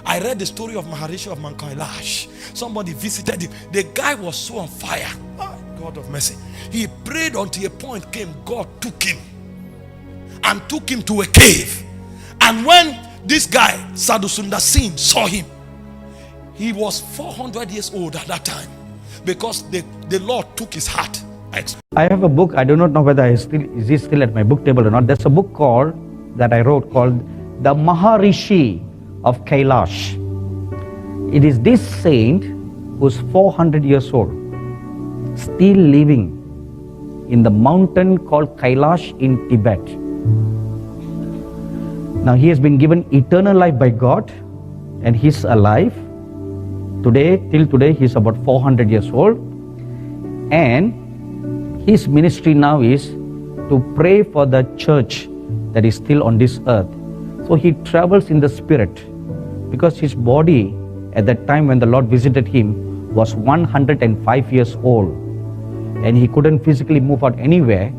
I read the story of Maharishi of Kialash. Somebody visited him. The guy was so on fire. Oh, God of mercy. He prayed until a point came. God took him and took him to a cave. And when this guy, Sadhu Sundar saw him, he was 400 years old at that time, because the Lord took his heart. I have a book. I do not know whether is it still at my book table or not. There's a book that I wrote called The Maharishi of Kialash. It is this saint who's 400 years old, still living in the mountain called Kialash in Tibet. Now he has been given eternal life by God, and he's alive. Till today, he's about 400 years old. And his ministry now is to pray for the church that is still on this earth. So he travels in the spirit, because his body at that time when the Lord visited him was 105 years old, and he couldn't physically move out anywhere.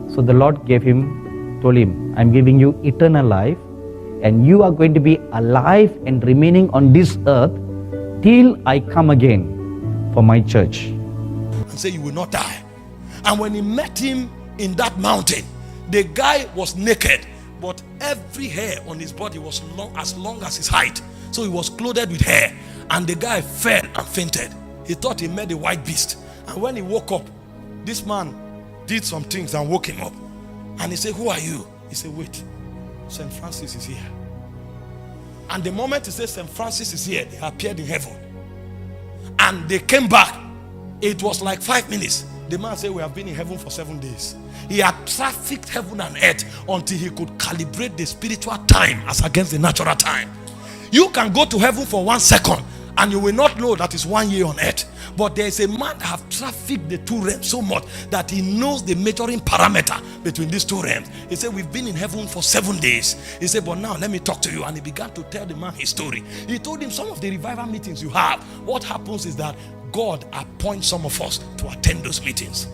So the Lord told him, I'm giving you eternal life, and you are going to be alive and remaining on this earth till I come again for my church. And say you will not die. And when he met him in that mountain, the guy was naked, but every hair on his body was long as his height. So he was clothed with hair, and the guy fell and fainted. He thought he met a white beast. And when he woke up, this man did some things and woke him up. And he said, who are you? He said, wait, St. Francis is here. And the moment he said St. Francis is here, they appeared in heaven. And they came back. It was like 5 minutes. The man said, we have been in heaven for 7 days. He had trafficked heaven and earth until he could calibrate the spiritual time as against the natural time. You can go to heaven for 1 second and you will not know that it's 1 year on earth. But there is a man that have trafficked the two realms so much that he knows the measuring parameter between these two realms. He said, we've been in heaven for 7 days. He said, but now let me talk to you. And he began to tell the man his story. He told him, some of the revival meetings you have, what happens is that God appoints some of us to attend those meetings.